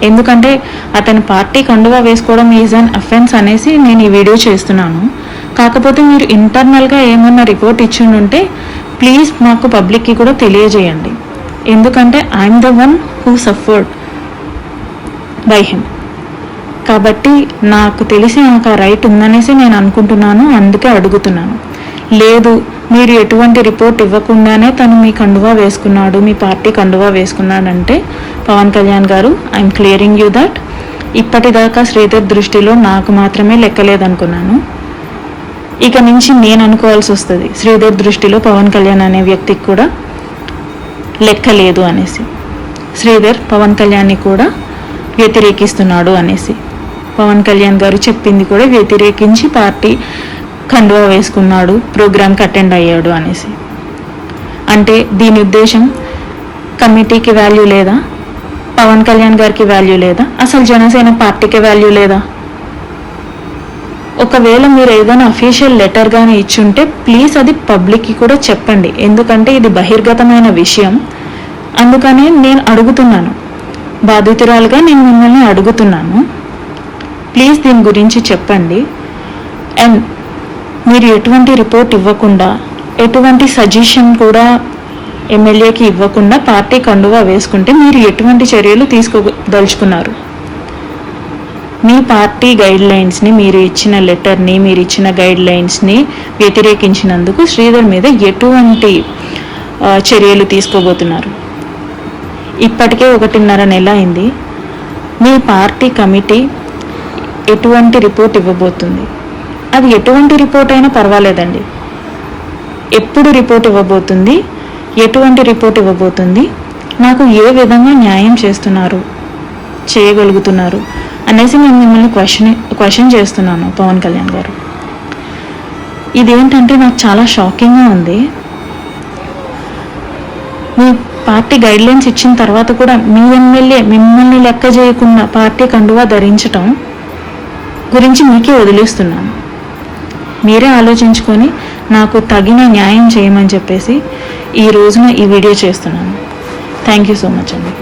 ఎందుకంటే అతని పార్టీ కండువా వేసుకోవడం ఈజ్ అన్ అఫెన్స్ అనేసి నేను ఈ వీడియో చేస్తున్నాను. కాకపోతే మీరు ఇంటర్నల్గా ఏమన్నా రిపోర్ట్ ఇచ్చి ఉంటే ప్లీజ్ మాకు పబ్లిక్కి కూడా తెలియజేయండి. ఎందుకంటే I'm the one who suffered by him. కాబట్టి నాకు తెలిసి నాకు ఆ రైట్ ఉందనేసి నేను అనుకుంటున్నాను, అందుకే అడుగుతున్నాను. లేదు మీరు ఎటువంటి రిపోర్ట్ ఇవ్వకుండానే తను మీ కండువా వేసుకున్నాడు, మీ పార్టీ కండువా వేసుకున్నాడంటే పవన్ కళ్యాణ్ గారు, ఐఎమ్ క్లియరింగ్ యూ దట్ ఇప్పటిదాకా శ్రీధర్ దృష్టిలో నాకు మాత్రమే లెక్కలేదనుకున్నాను. ఇక నుంచి నేను అనుకోవాల్సి వస్తుంది శ్రీధర్ దృష్టిలో పవన్ కళ్యాణ్ అనే వ్యక్తికి కూడా లెక్క లేదు అనేసి. శ్రీధర్ పవన్ కళ్యాణ్ని కూడా వ్యతిరేకిస్తున్నాడు అనేసి. పవన్ కళ్యాణ్ గారు చెప్పింది కూడా వ్యతిరేకించి పార్టీ కండువా వేసుకున్నాడు, ప్రోగ్రామ్కి అటెండ్ అయ్యాడు అనేసి. అంటే దీని ఉద్దేశం కమిటీకి వాల్యూ లేదా, పవన్ కళ్యాణ్ గారికి వాల్యూ లేదా, అసలు జనసేన పార్టీకి వాల్యూ లేదా? ఒకవేళ మీరు ఏదైనా అఫీషియల్ లెటర్ కానీ ఇచ్చుంటే ప్లీజ్ అది పబ్లిక్కి కూడా చెప్పండి. ఎందుకంటే ఇది బహిర్గతమైన విషయం. అందుకనే నేను అడుగుతున్నాను, బాధితురాలుగా నేను మిమ్మల్ని అడుగుతున్నాను, ప్లీజ్ దీని గురించి చెప్పండి. అండ్ మీరు ఎటువంటి రిపోర్ట్ ఇవ్వకుండా, ఎటువంటి సజెషన్ కూడా ఎమ్మెల్యేకి ఇవ్వకుండా పార్టీ కండువా వేసుకుంటే మీరు ఎటువంటి చర్యలు తీసుకోదలుచుకున్నారు? మీ పార్టీ గైడ్ లైన్స్ని, మీరు ఇచ్చిన లెటర్ని, మీరు ఇచ్చిన గైడ్ లైన్స్ని వ్యతిరేకించినందుకు శ్రీధర్ మీద ఎటువంటి చర్యలు తీసుకోబోతున్నారు? ఇప్పటికే 1.5 నెల అయింది. మీ పార్టీ కమిటీ ఎటువంటి రిపోర్ట్ ఇవ్వబోతుంది? అది ఎటువంటి రిపోర్ట్ అయినా పర్వాలేదండి. ఎప్పుడు రిపోర్ట్ ఇవ్వబోతుంది, ఎటువంటి రిపోర్ట్ ఇవ్వబోతుంది, నాకు ఏ విధంగా న్యాయం చేయగలుగుతున్నారు అనేసి నేను మిమ్మల్ని క్వశ్చన్ చేస్తున్నాను పవన్ కళ్యాణ్ గారు. ఇదేంటంటే నాకు చాలా షాకింగ్గా ఉంది. మీ పార్టీ గైడ్లైన్స్ ఇచ్చిన తర్వాత కూడా మీ ఎమ్మెల్యే మిమ్మల్ని లెక్క చేయకుండా పార్టీ కండువా ధరించటం గురించి మీకే వదిలేస్తున్నాను. మీరే ఆలోచించుకొని నాకు తగిన న్యాయం చేయమని చెప్పేసి ఈ రోజున ఈ వీడియో చేస్తున్నాను. థ్యాంక్ యూ సో మచ్ అండి.